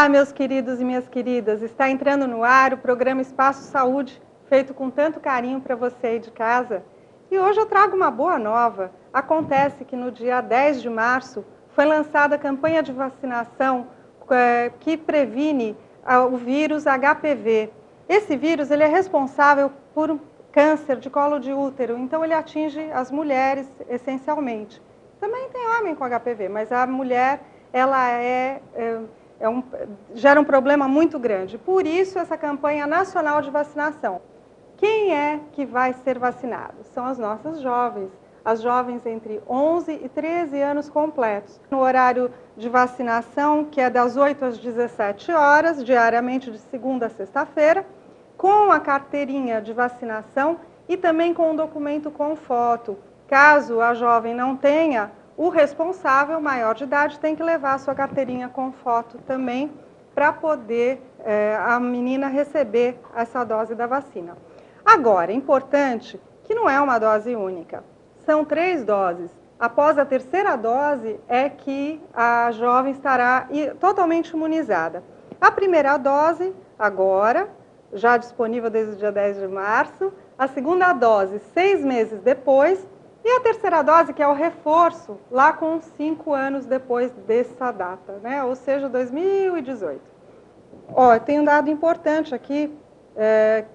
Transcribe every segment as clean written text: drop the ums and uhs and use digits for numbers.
Olá, meus queridos e minhas queridas. Está entrando no ar o programa Espaço Saúde, feito com tanto carinho para você aí de casa. E hoje eu trago uma boa nova. Acontece que no dia 10 de março foi lançada a campanha de vacinação que previne o vírus HPV. Esse vírus ele é responsável por um câncer de colo de útero, então ele atinge as mulheres essencialmente. Também tem homem com HPV, mas a mulher ela gera um problema muito grande. Por isso, essa campanha nacional de vacinação. Quem é que vai ser vacinado? São as nossas jovens. As jovens entre 11 e 13 anos completos. No horário de vacinação, que é das 8 às 17 horas, diariamente de segunda a sexta-feira, com a carteirinha de vacinação e também com um documento com foto. Caso a jovem não tenha, o responsável maior de idade tem que levar a sua carteirinha com foto também para poder a menina receber essa dose da vacina. Agora, é importante que não é uma dose única, são 3 doses. Após a terceira dose é que a jovem estará totalmente imunizada. A primeira dose, agora, já disponível desde o dia 10 de março, a segunda dose 6 meses depois, e a terceira dose, que é o reforço, lá com 5 anos depois dessa data, né? Ou seja, 2018. Tem um dado importante aqui,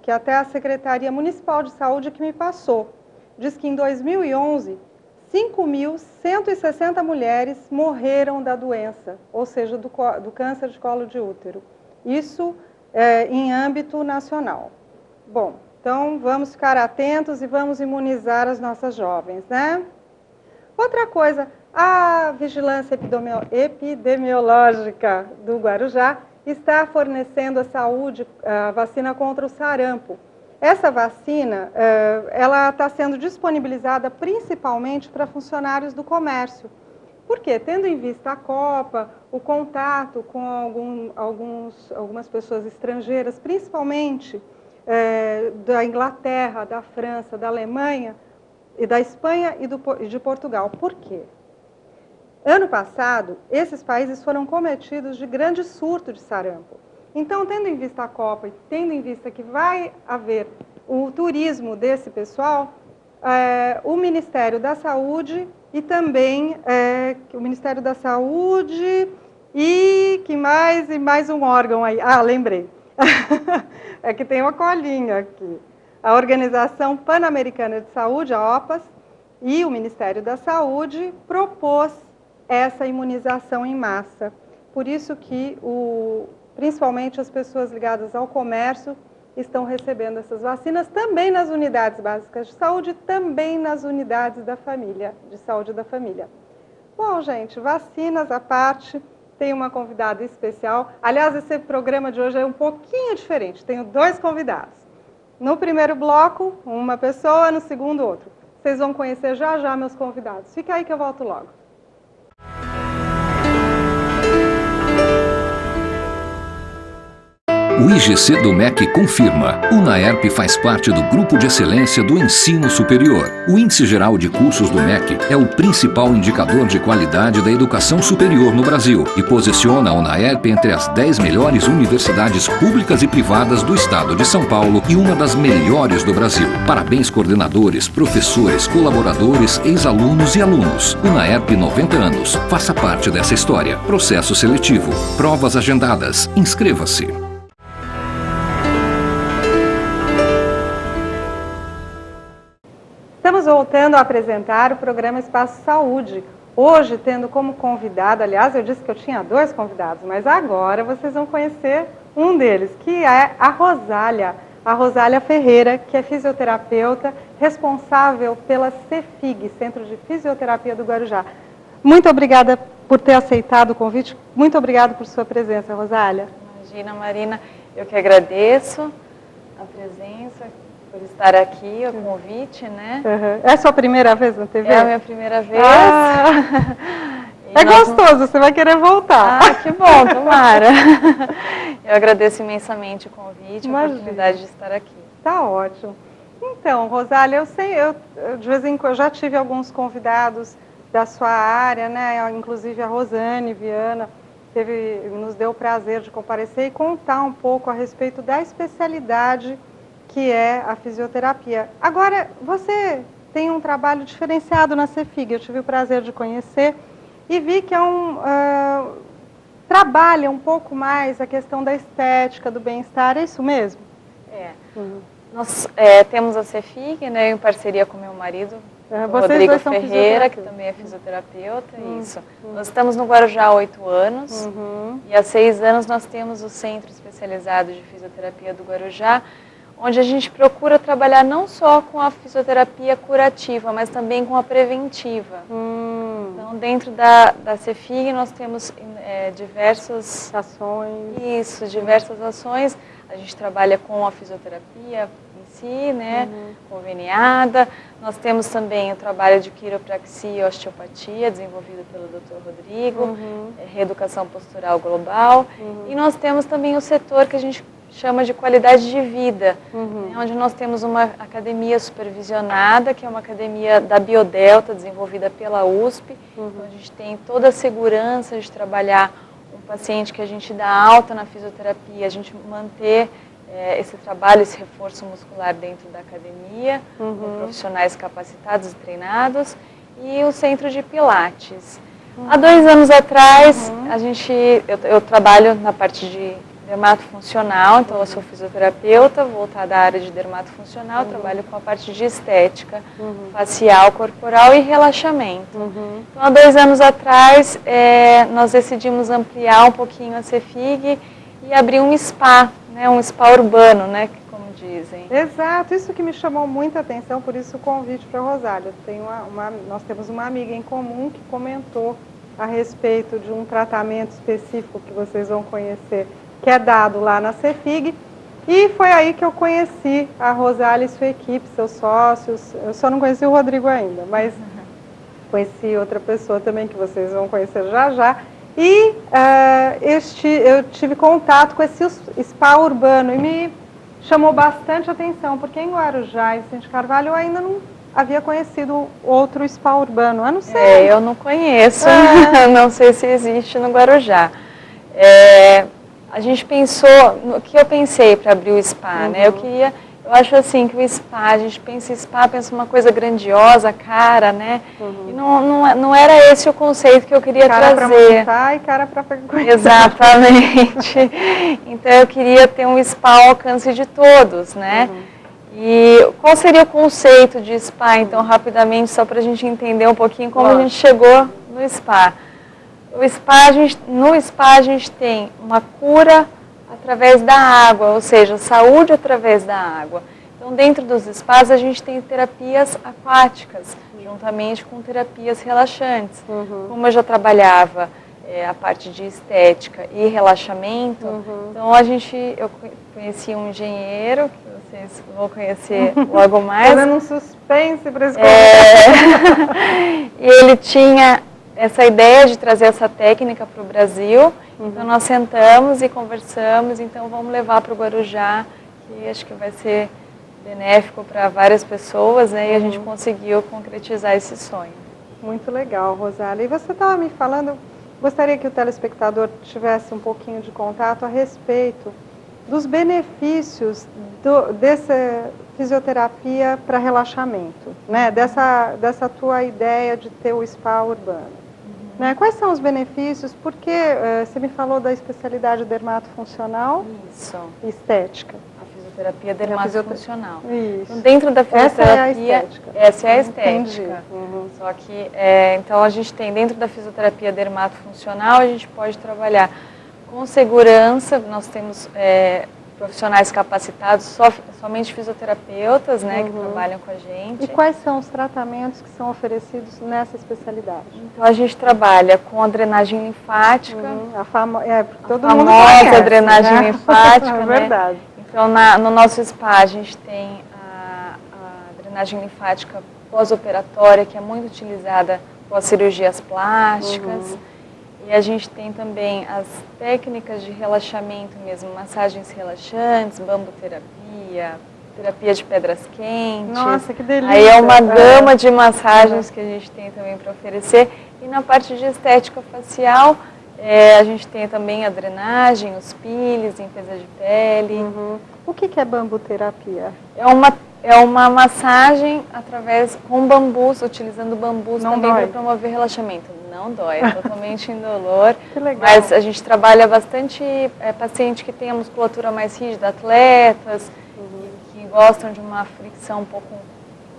que até a Secretaria Municipal de Saúde que me passou. Diz que em 2011, 5.160 mulheres morreram da doença, ou seja, do câncer de colo de útero. Isso em âmbito nacional. Bom, então, vamos ficar atentos e vamos imunizar as nossas jovens, né? Outra coisa, a Vigilância Epidemiológica do Guarujá está fornecendo a vacina contra o sarampo. Essa vacina, ela está sendo disponibilizada principalmente para funcionários do comércio. Por quê? Tendo em vista a Copa, o contato com algumas pessoas estrangeiras, principalmente da Inglaterra, da França, da Alemanha, e da Espanha e de Portugal. Por quê? Ano passado, esses países foram cometidos de grande surto de sarampo. Então, tendo em vista a Copa e tendo em vista que vai haver o turismo desse pessoal, o Ministério da Saúde e também o Ministério da Saúde e mais um órgão aí. Ah, lembrei. É que tem uma colinha aqui. A Organização Pan-Americana de Saúde, a OPAS, e o Ministério da Saúde propôs essa imunização em massa. Por isso que, principalmente as pessoas ligadas ao comércio, estão recebendo essas vacinas também nas unidades básicas de saúde, também nas unidades da família, de saúde da família. Bom, gente, vacinas à parte. Tem uma convidada especial. Aliás, esse programa de hoje é um pouquinho diferente. Tenho 2 convidados. No primeiro bloco, uma pessoa, no segundo, outro. Vocês vão conhecer já meus convidados. Fica aí que eu volto logo. O IGC do MEC confirma. O UNAERP faz parte do Grupo de Excelência do Ensino Superior. O Índice Geral de Cursos do MEC é o principal indicador de qualidade da educação superior no Brasil e posiciona a UNAERP entre as 10 melhores universidades públicas e privadas do estado de São Paulo e uma das melhores do Brasil. Parabéns, coordenadores, professores, colaboradores, ex-alunos e alunos. UNAERP 90 anos. Faça parte dessa história. Processo seletivo. Provas agendadas. Inscreva-se. Estamos voltando a apresentar o programa Espaço Saúde. Hoje, tendo como convidada, aliás, eu disse que eu tinha 2 convidados, mas agora vocês vão conhecer um deles, que é a Rosália Ferreira, que é fisioterapeuta, responsável pela CEFIG, Centro de Fisioterapia do Guarujá. Muito obrigada por ter aceitado o convite, muito obrigada por sua presença, Rosália. Imagina, Marina, eu que agradeço a presença, por estar aqui, o convite, né? Uhum. É a sua primeira vez na TV? É a minha primeira vez. É gostoso, você vai querer voltar. Ah, que bom, tomara. Eu agradeço imensamente o convite, a oportunidade de estar aqui. Tá ótimo. Então, Rosália, eu de vez em quando já tive alguns convidados da sua área, né? Inclusive a Rosane Viana. nos deu o prazer de comparecer e contar um pouco a respeito da especialidade que é a fisioterapia. Agora, você tem um trabalho diferenciado na Cefig, eu tive o prazer de conhecer e vi que trabalha um pouco mais a questão da estética, do bem-estar, é isso mesmo? Nós temos a Cefig, né, em parceria com meu marido, o Vocês Rodrigo dois são Ferreira, que também é fisioterapeuta, isso. Nós estamos no Guarujá há 8 anos e há 6 anos nós temos o Centro Especializado de Fisioterapia do Guarujá, onde a gente procura trabalhar não só com a fisioterapia curativa, mas também com a preventiva. Então, dentro da Cefig nós temos diversas ações. Diversas ações. A gente trabalha com a fisioterapia em si, né, conveniada. Nós temos também o trabalho de quiropraxia e osteopatia, desenvolvido pelo Dr. Rodrigo, reeducação postural global. E nós temos também o setor que a gente chama de qualidade de vida, né, onde nós temos uma academia supervisionada, que é uma academia da Biodelta, desenvolvida pela USP, onde a gente tem toda a segurança de trabalhar um paciente que a gente dá alta na fisioterapia, a gente manter esse trabalho, esse reforço muscular dentro da academia, com profissionais capacitados e treinados, e o centro de Pilates. Há 2 anos atrás, eu trabalho na parte de dermatofuncional, então eu sou fisioterapeuta, voltada à área de dermatofuncional, trabalho com a parte de estética, facial, corporal e relaxamento. Então, há 2 anos atrás, nós decidimos ampliar um pouquinho a Cefig e abrir um spa, né, um spa urbano, né, como dizem. Exato, isso que me chamou muita atenção, por isso o convite para a Rosália. Nós temos uma amiga em comum que comentou a respeito de um tratamento específico que vocês vão conhecer, que é dado lá na Cefig, e foi aí que eu conheci a Rosália e sua equipe, seus sócios. Eu só não conheci o Rodrigo ainda, mas conheci outra pessoa também que vocês vão conhecer já já. E eu tive contato com esse spa urbano e me chamou bastante atenção, porque em Guarujá e Vicente Carvalho eu ainda não havia conhecido outro spa urbano, eu não sei. Eu não conheço, não sei se existe no Guarujá. A gente pensou, o que eu pensei para abrir o spa, né? Eu acho assim que o spa, a gente pensa em spa, pensa uma coisa grandiosa, cara, né? E não era esse o conceito que eu queria trazer. Cara para montar e cara para frequentar. Exatamente. Então eu queria ter um spa ao alcance de todos, né? E qual seria o conceito de spa, então, rapidamente, só para a gente entender um pouquinho como a gente chegou no spa. No spa a gente tem uma cura através da água, ou seja, saúde através da água. Então, dentro dos spas a gente tem terapias aquáticas, juntamente com terapias relaxantes. Como eu já trabalhava a parte de estética e relaxamento, então eu conheci um engenheiro, que vocês vão conhecer logo mais. Fazendo um suspense para esse E ele tinha essa ideia de trazer essa técnica para o Brasil, então nós sentamos e conversamos, então vamos levar para o Guarujá, que acho que vai ser benéfico para várias pessoas, né, e a gente conseguiu concretizar esse sonho. Muito legal, Rosália. E você estava me falando, gostaria que o telespectador tivesse um pouquinho de contato a respeito dos benefícios dessa fisioterapia para relaxamento, né, dessa tua ideia de ter o spa urbano. Né? Quais são os benefícios? Porque você me falou da especialidade dermatofuncional e estética. A fisioterapia dermatofuncional. Isso. Então, dentro da fisioterapia, essa é a estética. Entendi. Só que, então a gente tem dentro da fisioterapia dermatofuncional, a gente pode trabalhar com segurança, nós temos profissionais capacitados, somente fisioterapeutas, né, que trabalham com a gente. E quais são os tratamentos que são oferecidos nessa especialidade? Então a gente trabalha com a drenagem linfática, a famosa drenagem linfática, é verdade. Né? Então no nosso spa a gente tem a drenagem linfática pós-operatória, que é muito utilizada pós cirurgias plásticas. E a gente tem também as técnicas de relaxamento mesmo, massagens relaxantes, bamboterapia, terapia de pedras quentes. Nossa, que delícia! Aí é uma gama de massagens que a gente tem também para oferecer. E na parte de estética facial, A gente tem também a drenagem, os peeling, limpeza de pele. O que é bambuterapia? É uma massagem com bambus, utilizando bambus Não também dói. para promover relaxamento. Não dói, é totalmente indolor. Que legal. Mas a gente trabalha bastante paciente que tem a musculatura mais rígida, atletas, que gostam de uma fricção um pouco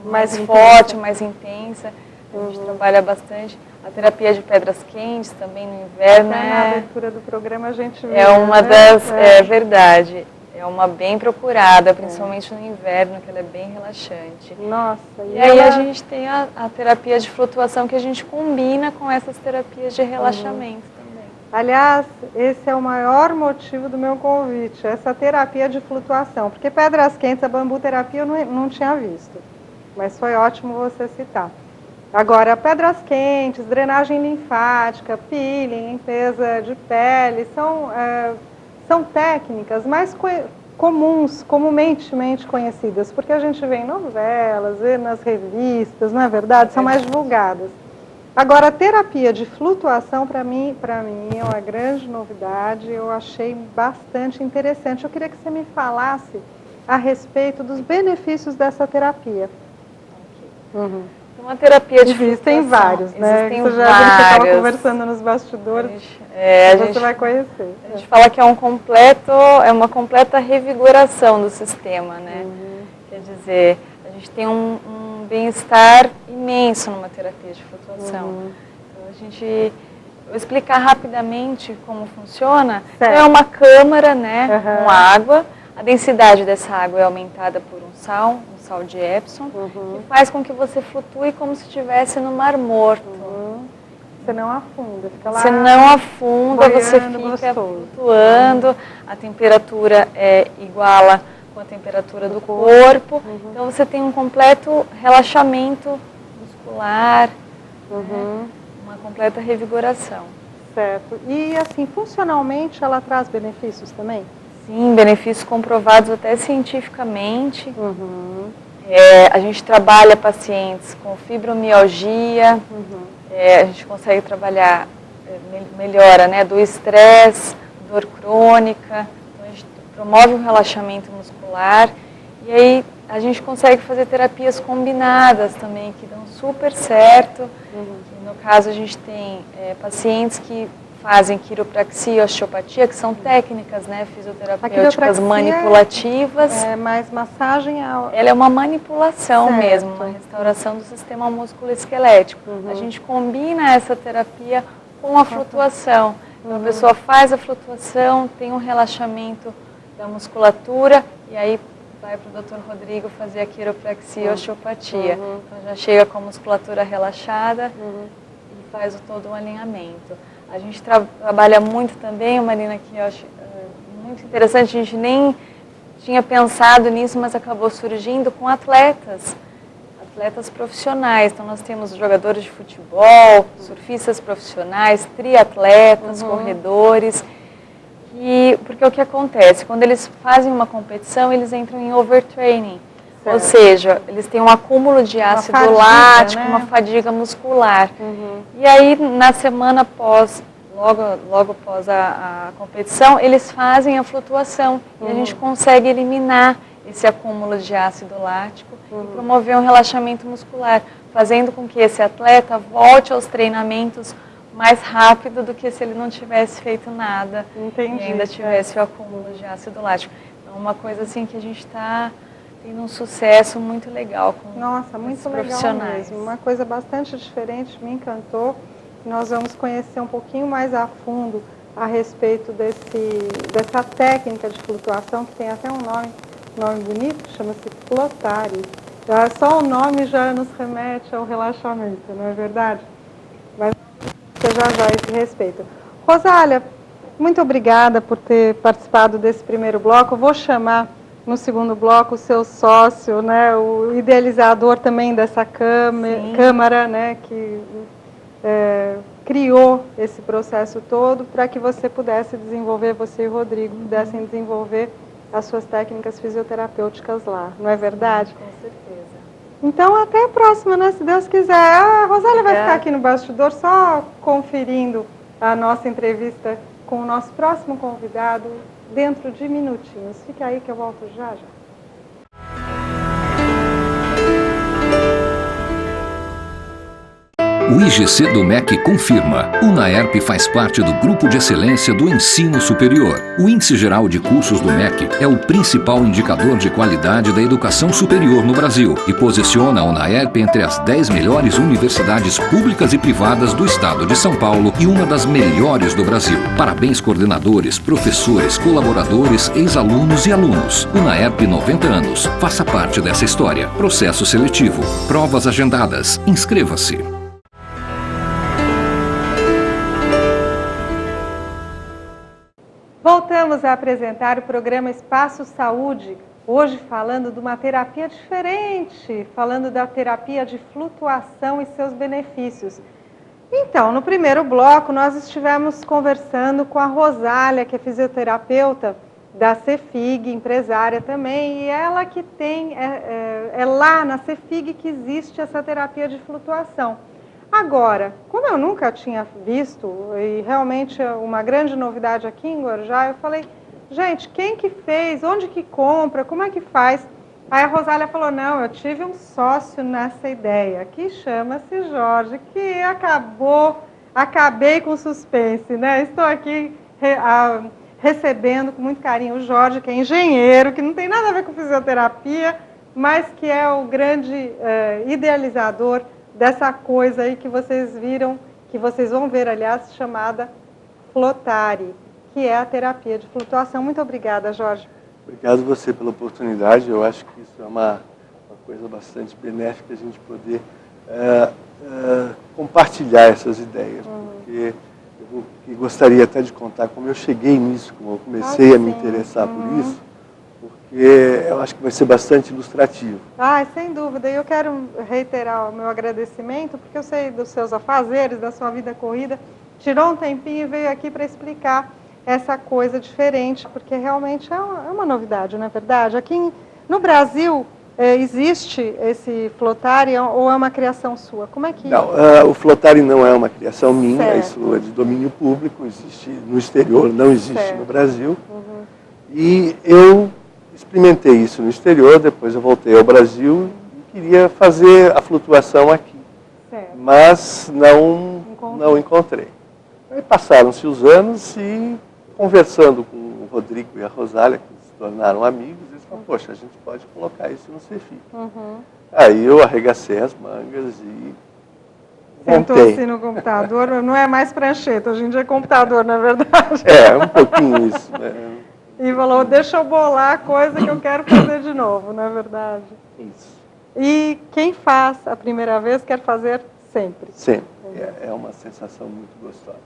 mais forte, mais intensa. A gente trabalha bastante. A terapia de pedras quentes também no inverno. Na abertura do programa a gente viu, é uma né? das... É verdade. É uma bem procurada, principalmente no inverno, que ela é bem relaxante. Nossa. E aí a gente tem a terapia de flutuação que a gente combina com essas terapias de relaxamento também. Aliás, esse é o maior motivo do meu convite, essa terapia de flutuação. Porque pedras quentes, a bambuterapia eu não tinha visto. Mas foi ótimo você citar. Agora, pedras quentes, drenagem linfática, peeling, limpeza de pele, são técnicas mais comumente conhecidas, porque a gente vê em novelas, vê nas revistas, não é verdade? São mais divulgadas. Agora, a terapia de flutuação, para mim é uma grande novidade, eu achei bastante interessante. Eu queria que você me falasse a respeito dos benefícios dessa terapia. Uma terapia de Existem flutuação. Vários, né? Existem você vários. estava conversando nos bastidores, você vai conhecer. A gente fala que é uma completa revigoração do sistema, né? Quer dizer, a gente tem um bem-estar imenso numa terapia de flutuação. Então, vou explicar rapidamente como funciona. Então, é uma câmara, né, com água. A densidade dessa água é aumentada por um sal de Epsom, que faz com que você flutue como se estivesse no mar morto. Você não afunda, fica lá. Você não afunda, você fica gostoso. flutuando, a temperatura é iguala com a temperatura do corpo, então você tem um completo relaxamento muscular, uma completa revigoração. Certo. E assim, funcionalmente ela traz benefícios também? Sim, benefícios comprovados até cientificamente. A gente trabalha pacientes com fibromialgia, a gente consegue trabalhar, melhora, né, do estresse, dor crônica, então a gente promove o relaxamento muscular e aí a gente consegue fazer terapias combinadas também, que dão super certo. No caso a gente tem pacientes que fazem quiropraxia e osteopatia, que são técnicas, né, fisioterapêuticas manipulativas. É mais massagem? Ela é uma manipulação mesmo, uma restauração do sistema músculo-esquelético. A gente combina essa terapia com a flutuação. Então a pessoa faz a flutuação, tem um relaxamento da musculatura e aí vai para o Dr. Rodrigo fazer a quiropraxia e osteopatia. Então já chega com a musculatura relaxada e faz todo um alinhamento. A gente trabalha muito também, Marina, que eu acho muito interessante, a gente nem tinha pensado nisso, mas acabou surgindo com atletas profissionais. Então nós temos jogadores de futebol, surfistas profissionais, triatletas, corredores. Porque o que acontece? Quando eles fazem uma competição, eles entram em overtraining. Certo. Ou seja, eles têm um acúmulo de ácido lático, né? Uma fadiga muscular. E aí, na semana após, logo após a competição, eles fazem a flutuação. E a gente consegue eliminar esse acúmulo de ácido lático e promover um relaxamento muscular, fazendo com que esse atleta volte aos treinamentos mais rápido do que se ele não tivesse feito nada. Entendi. E ainda tivesse o acúmulo de ácido lático. Então, uma coisa assim que a gente está tendo um sucesso muito legal com muito profissionais. Legal mesmo. Uma coisa bastante diferente, me encantou. Nós vamos conhecer um pouquinho mais a fundo a respeito dessa técnica de flutuação, que tem até um nome bonito, chama-se Flotari. Só o nome já nos remete ao relaxamento, não é verdade? Mas já esse respeito. Rosália, muito obrigada por ter participado desse primeiro bloco. Eu vou chamar no segundo bloco o seu sócio, né, o idealizador também dessa câmara, né, que criou esse processo todo para que você e o Rodrigo pudessem desenvolver as suas técnicas fisioterapêuticas lá, não é verdade? Com certeza. Então, até a próxima, né? Se Deus quiser. A Rosália vai ficar aqui no bastidor só conferindo a nossa entrevista com o nosso próximo convidado dentro de minutinhos. Fique aí que eu volto já já. O IGC do MEC confirma. O UNAERP faz parte do Grupo de Excelência do Ensino Superior. O Índice Geral de Cursos do MEC é o principal indicador de qualidade da educação superior no Brasil e posiciona a UNAERP entre as 10 melhores universidades públicas e privadas do estado de São Paulo e uma das melhores do Brasil. Parabéns, coordenadores, professores, colaboradores, ex-alunos e alunos. UNAERP 90 anos. Faça parte dessa história. Processo seletivo. Provas agendadas. Inscreva-se. Voltamos a apresentar o programa Espaço Saúde, hoje falando de uma terapia diferente, falando da terapia de flutuação e seus benefícios. Então, no primeiro bloco, nós estivemos conversando com a Rosália, que é fisioterapeuta da Cefig, empresária também, e ela que tem, é lá na Cefig que existe essa terapia de flutuação. Agora, como eu nunca tinha visto, e realmente é uma grande novidade aqui em Guarujá, eu falei, gente, quem que fez, onde que compra, como é que faz? Aí a Rosália falou, não, eu tive um sócio nessa ideia, que chama-se Jorge, que acabei com suspense, né? Estou aqui recebendo com muito carinho o Jorge, que é engenheiro, que não tem nada a ver com fisioterapia, mas que é o grande idealizador dessa coisa aí que vocês viram, que vocês vão ver, aliás, chamada Flotari, que é a terapia de flutuação. Muito obrigada, Jorge. Obrigado você pela oportunidade. Eu acho que isso é uma coisa bastante benéfica, a gente poder compartilhar essas ideias, porque eu gostaria até de contar como eu cheguei nisso, como eu comecei a me interessar por isso, porque eu acho que vai ser bastante ilustrativo. Sem dúvida. E eu quero reiterar o meu agradecimento, porque eu sei dos seus afazeres, da sua vida corrida, tirou um tempinho e veio aqui para explicar essa coisa diferente, porque realmente é uma novidade, não é verdade? Aqui no Brasil, existe esse Flotari ou é uma criação sua? Como é que... Não, o Flotari não é uma criação minha, certo. Isso é de domínio público, existe no exterior, não existe certo. No Brasil. E eu experimentei isso no exterior, depois eu voltei ao Brasil e queria fazer a flutuação aqui, certo. Mas não encontrei. Aí passaram-se os anos e conversando com o Rodrigo e a Rosália, que se tornaram amigos, eles falaram, poxa, a gente pode colocar isso no Cefig. Aí eu arregacei as mangas e sentou-se no computador, não é mais prancheta, hoje em dia é computador, na verdade. Um pouquinho isso, né? E falou, deixa eu bolar a coisa que eu quero fazer de novo, não é verdade? Isso. E quem faz a primeira vez quer fazer sempre. Sempre. É uma sensação muito gostosa.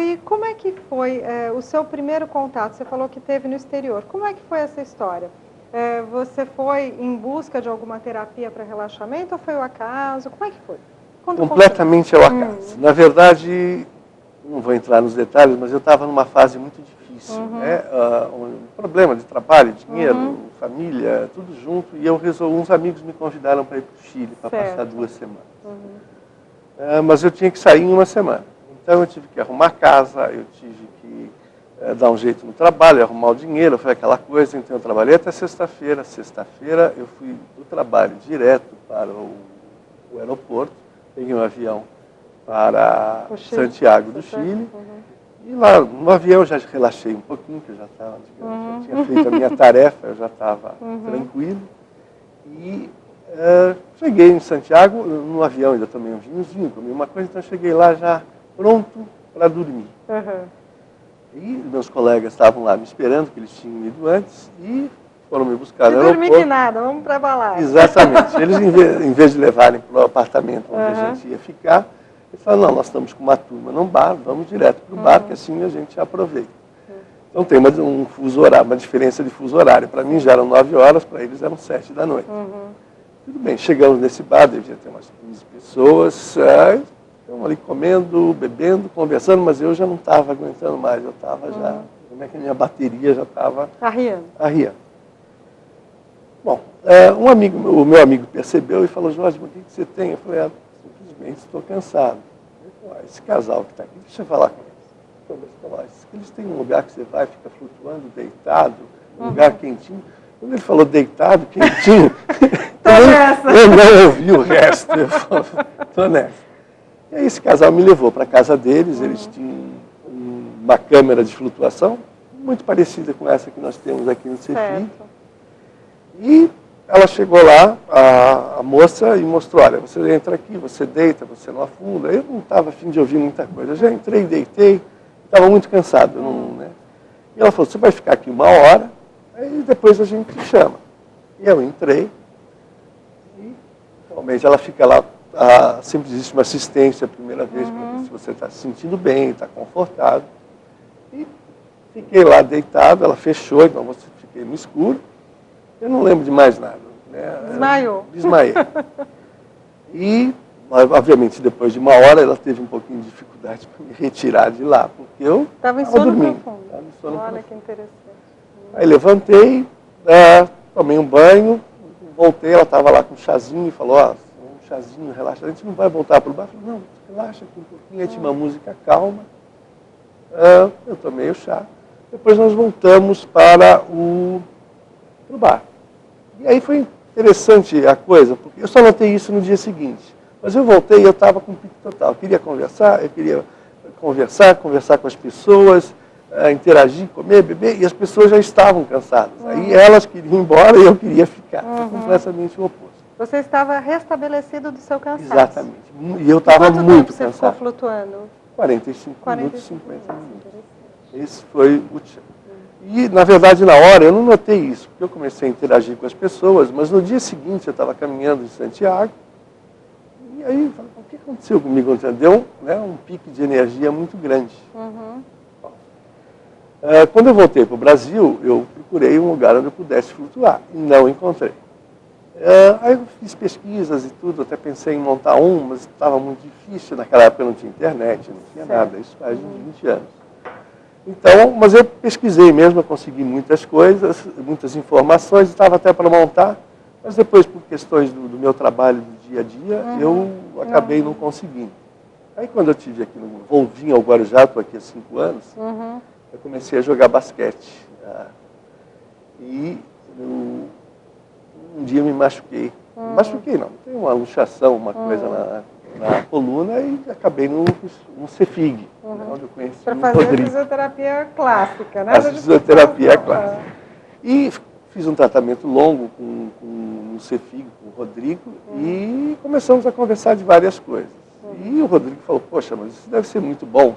E como é que foi o seu primeiro contato? Você falou que teve no exterior. Como é que foi essa história? Você foi em busca de alguma terapia para relaxamento ou foi o acaso? Como é que foi? Completamente ao acaso. Na verdade, não vou entrar nos detalhes, mas eu estava numa fase muito difícil. Um problema de trabalho, dinheiro, família, tudo junto. E eu resolvi, uns amigos me convidaram para ir para o Chile, para passar 2 semanas. Mas eu tinha que sair em 1 semana. Então eu tive que arrumar casa, eu tive que dar um jeito no trabalho, arrumar o dinheiro, foi aquela coisa. Então eu trabalhei até sexta-feira. Sexta-feira eu fui do trabalho direto para o aeroporto, peguei um avião para Santiago do Chile. E lá no avião eu já relaxei um pouquinho, que eu já estava, já tinha feito a minha tarefa, eu já estava tranquilo. E cheguei em Santiago, no avião ainda tomei um vinhozinho, comi uma coisa, então cheguei lá já pronto para dormir. E meus colegas estavam lá me esperando, que eles tinham ido antes, e foram me buscar no aeroporto. Dormir que nada, vamos para a balada. Exatamente. Eles, em vez de levarem para o apartamento onde a gente ia ficar, eles falaram, não, nós estamos com uma turma num bar, vamos direto para o bar, que assim a gente aproveita. Então tem um fuso horário, uma diferença de fuso horário. Para mim já eram 9 horas, para eles eram 7 da noite. Tudo bem, chegamos nesse bar, devia ter umas 15 pessoas, estamos ali comendo, bebendo, conversando, mas eu já não estava aguentando mais, eu estava já, como é que a minha bateria já estava arriando. Bom, o meu amigo percebeu e falou, Jorge, mas o que você tem? Eu falei, simplesmente estou cansado. Ele esse casal que está aqui, deixa eu falar com eles. Eles têm um lugar que você vai, fica flutuando, deitado, um lugar quentinho. Quando ele falou deitado, quentinho, eu não ouvi o resto. Eu estou nessa. E aí esse casal me levou para a casa deles, eles tinham uma câmera de flutuação, muito parecida com essa que nós temos aqui no Cefi. E ela chegou lá, a moça, e mostrou, olha, você entra aqui, você deita, você não afunda. Eu não estava a fim de ouvir muita coisa. Eu já entrei, deitei, estava muito cansado. Né? E ela falou, você vai ficar aqui 1 hora, aí depois a gente te chama. E eu entrei, e realmente ela fica lá, sempre existe uma assistência a primeira vez, para ver se você está se sentindo bem, está confortável. E fiquei lá deitado, ela fechou, então você fiquei no escuro. Eu não lembro de mais nada. Né? Desmaiou. Desmaiei. E, obviamente, depois de 1 hora, ela teve um pouquinho de dificuldade para me retirar de lá, porque eu estava em sono dormindo. profundo. Olha que interessante. Aí levantei, tomei um banho, voltei, ela estava lá com um chazinho e falou, um chazinho, relaxa, a gente não vai voltar para o bar. Eu falei, não, relaxa aqui um pouquinho, aí tinha uma música calma. Eu tomei o chá. Depois nós voltamos para o bar. E aí foi interessante a coisa, porque eu só notei isso no dia seguinte. Mas eu voltei e eu estava com pique total. Eu queria conversar com as pessoas, interagir, comer, beber, e as pessoas já estavam cansadas. Aí elas queriam ir embora e eu queria ficar. Foi completamente o oposto. Você estava restabelecido do seu cansaço. Exatamente. E eu estava muito cansado. Quanto tempo você ficou flutuando? 45 minutos, 50 minutos. Esse foi o tempo. E, na verdade, na hora, eu não notei isso, porque eu comecei a interagir com as pessoas, mas no dia seguinte eu estava caminhando em Santiago, e aí, o que aconteceu comigo? Entendeu? Um pique de energia muito grande. Quando eu voltei para o Brasil, eu procurei um lugar onde eu pudesse flutuar, e não encontrei. Aí eu fiz pesquisas e tudo, até pensei em montar mas estava muito difícil, naquela época não tinha internet, não tinha nada, isso faz uns 20 anos. Então, mas eu pesquisei mesmo, eu consegui muitas coisas, muitas informações, estava até para montar, mas depois, por questões do meu trabalho do dia a dia, eu acabei não conseguindo. Aí quando eu estive aqui vim ao Guarujá, estou aqui há 5 anos, eu comecei a jogar basquete. E um dia me machuquei. Machuquei não, tem uma luxação, uma coisa na coluna e acabei no Cefig, onde eu conheci o Rodrigo. Para fazer fisioterapia clássica, né? Fisioterapia clássica. E fiz um tratamento longo no Cefig, com o Rodrigo, e começamos a conversar de várias coisas. E o Rodrigo falou, poxa, mas isso deve ser muito bom.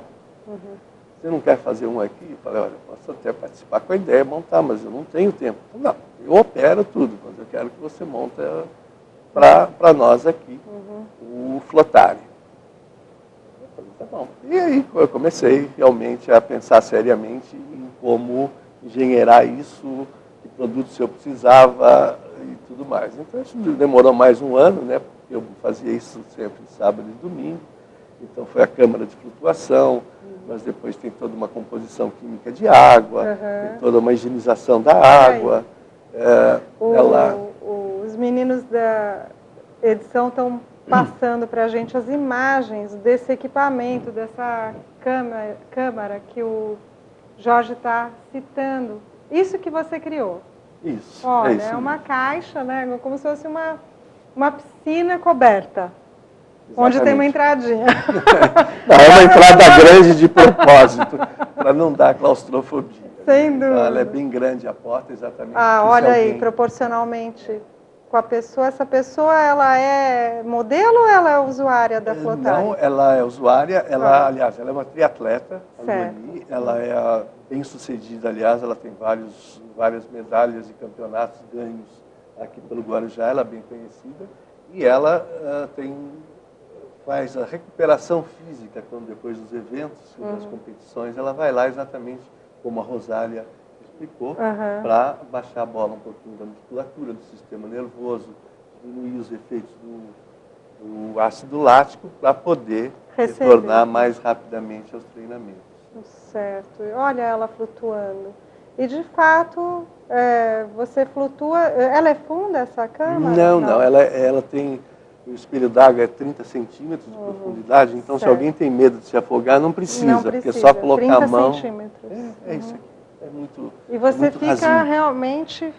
Você não quer fazer um aqui? Eu falei, olha, eu posso até participar com a ideia, montar, mas eu não tenho tempo. Não, eu opero tudo, mas eu quero que você monte para nós aqui, o Flotare. Eu falei, tá bom. E aí eu comecei realmente a pensar seriamente em como engenheirar isso, que produtos eu precisava e tudo mais. Então isso demorou mais 1 ano, né? Porque eu fazia isso sempre sábado e domingo. Então foi a câmara de flutuação, mas depois tem toda uma composição química de água, tem toda uma higienização da água. Os meninos da edição estão passando para a gente as imagens desse equipamento, dessa câmara que o Jorge está citando. Isso que você criou. Isso. Olha, é uma caixa, né? Como se fosse uma piscina coberta. Exatamente. Onde tem uma entradinha. Não, é uma entrada grande de propósito, para não dar claustrofobia. Sem dúvida. Então, ela é bem grande a porta, exatamente. Olha aí, proporcionalmente com a pessoa. Essa pessoa, ela é modelo ou ela é usuária da Flotare? Não, ela é usuária. Aliás, ela é uma triatleta. Ela é bem sucedida, aliás, ela tem várias medalhas e campeonatos ganhos aqui pelo Guarujá, ela é bem conhecida. E ela faz a recuperação física, quando depois dos eventos, das competições, ela vai lá exatamente como a Rosália explicou, para baixar a bola um pouquinho da musculatura, do sistema nervoso, diminuir os efeitos do ácido lático, para poder retornar mais rapidamente aos treinamentos. Certo. Olha ela flutuando. E, de fato, você flutua... Ela é funda, essa câmara? Não. Ela tem o espelho d'água é 30 centímetros de profundidade, então certo. Se alguém tem medo de se afogar, não precisa, porque é só 30 colocar a mão. centímetros. É isso aqui. É muito. E você muito fica rasinho. realmente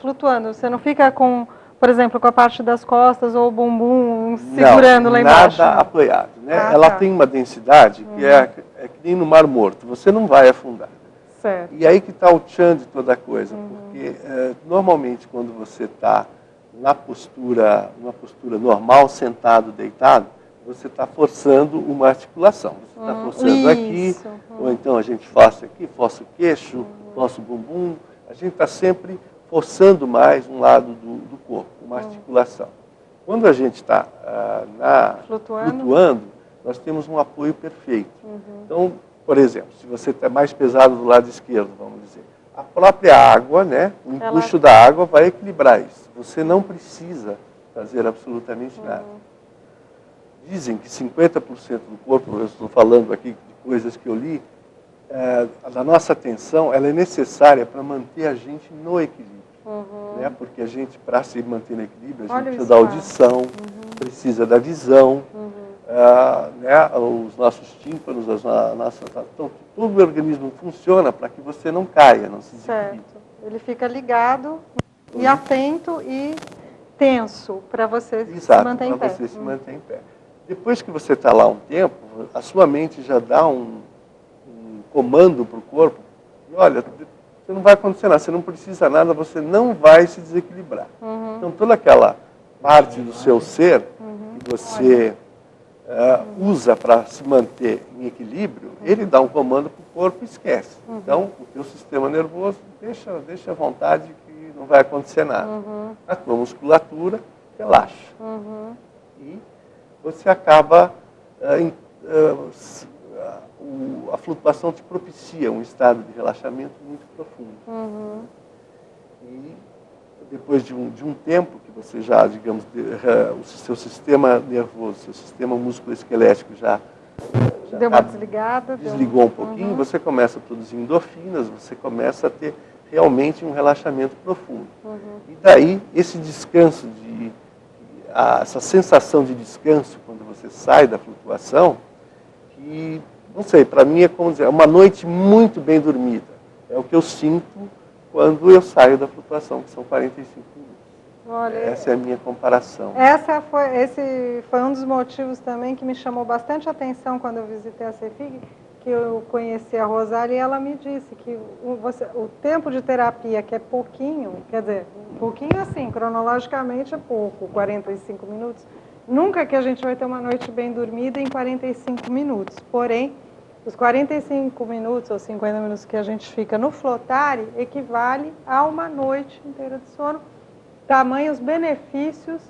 flutuando. Você não fica com, por exemplo, com a parte das costas ou o bumbum segurando não, lá embaixo. Nada apoiado. Né? Ah, ela tá. tem uma densidade que é que nem no Mar Morto. Você não vai afundar. Certo. E aí que está o tchan de toda a coisa. Porque normalmente quando você está numa postura normal, sentado, deitado, você está forçando uma articulação. Você está forçando aqui, ou então a gente força aqui, força o queixo, força o bumbum. A gente está sempre forçando mais um lado do corpo, uma articulação. Quando a gente está flutuando, nós temos um apoio perfeito. Então, por exemplo, se você está mais pesado do lado esquerdo, vamos dizer, a própria água, né, o empuxo da água vai equilibrar isso. Você não precisa fazer absolutamente nada. Dizem que 50% do corpo, eu estou falando aqui de coisas que eu li, a nossa atenção ela é necessária para manter a gente no equilíbrio. Né? Porque a gente, para se manter no equilíbrio, a gente precisa da audição, precisa da visão, né? Os nossos tímpanos, então, todo o organismo funciona para que você não caia, não se desequilibre. Certo. Ele fica ligado e atento e tenso para você se manter em pé. Você se manter em pé. Depois que você está lá um tempo, a sua mente já dá um comando para o corpo. E olha, você não vai acontecer nada, você não precisa nada, você não vai se desequilibrar. Então toda aquela parte do seu ser que você usa para se manter em equilíbrio, ele dá um comando para o corpo e esquece. Então o teu sistema nervoso deixa à vontade que não vai acontecer nada. A tua musculatura relaxa. E você acaba, a flutuação te propicia um estado de relaxamento muito profundo. E depois de um tempo que você já, digamos, o seu sistema nervoso, seu sistema musculoesquelético já deu uma desligada, desligou um pouquinho, você começa a produzir endorfinas, você começa a ter realmente um relaxamento profundo. E daí, esse descanso, essa sensação de descanso, quando você sai da flutuação, que, não sei, para mim é como dizer, é uma noite muito bem dormida. É o que eu sinto quando eu saio da flutuação, que são 45 minutos. Olha, essa é a minha comparação. Esse foi um dos motivos também que me chamou bastante atenção quando eu visitei a CEFIG, que eu conheci a Rosália e ela me disse que o tempo de terapia, que é pouquinho, quer dizer, pouquinho assim, cronologicamente é pouco, 45 minutos, nunca que a gente vai ter uma noite bem dormida em 45 minutos. Porém, os 45 minutos ou 50 minutos que a gente fica no flotare equivale a uma noite inteira de sono, tamanhos benefícios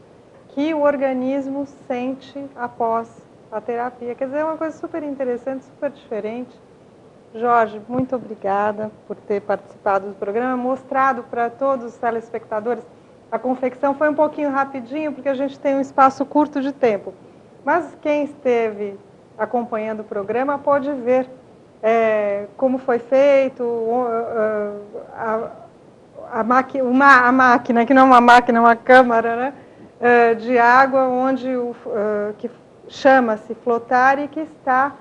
que o organismo sente após a terapia. Quer dizer, é uma coisa super interessante, super diferente. Jorge, muito obrigada por ter participado do programa, mostrado para todos os telespectadores. A confecção foi um pouquinho rapidinho, porque a gente tem um espaço curto de tempo. Mas quem esteve acompanhando o programa pode ver como foi feito, a máquina, que não é uma máquina, é uma câmara, né, de água, onde que chama-se Flotare, que está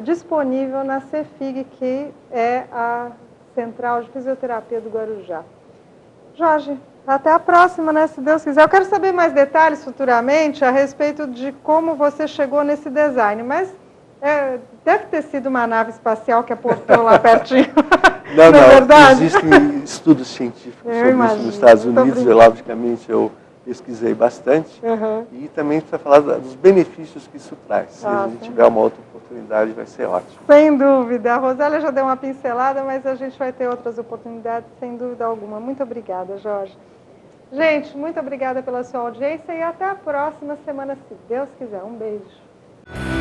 disponível na CEFIG, que é a Central de Fisioterapia do Guarujá. Jorge, até a próxima, né, se Deus quiser. Eu quero saber mais detalhes futuramente a respeito de como você chegou nesse design, mas deve ter sido uma nave espacial que aportou lá pertinho. Não, é verdade? Existem estudos científicos sobre isso nos Estados Unidos, e logicamente eu pesquisei bastante, e também para falar dos benefícios que isso traz. Se a gente tiver uma outra oportunidade, vai ser ótimo. Sem dúvida. A Rosália já deu uma pincelada, mas a gente vai ter outras oportunidades, sem dúvida alguma. Muito obrigada, Jorge. Gente, muito obrigada pela sua audiência e até a próxima semana, se Deus quiser. Um beijo.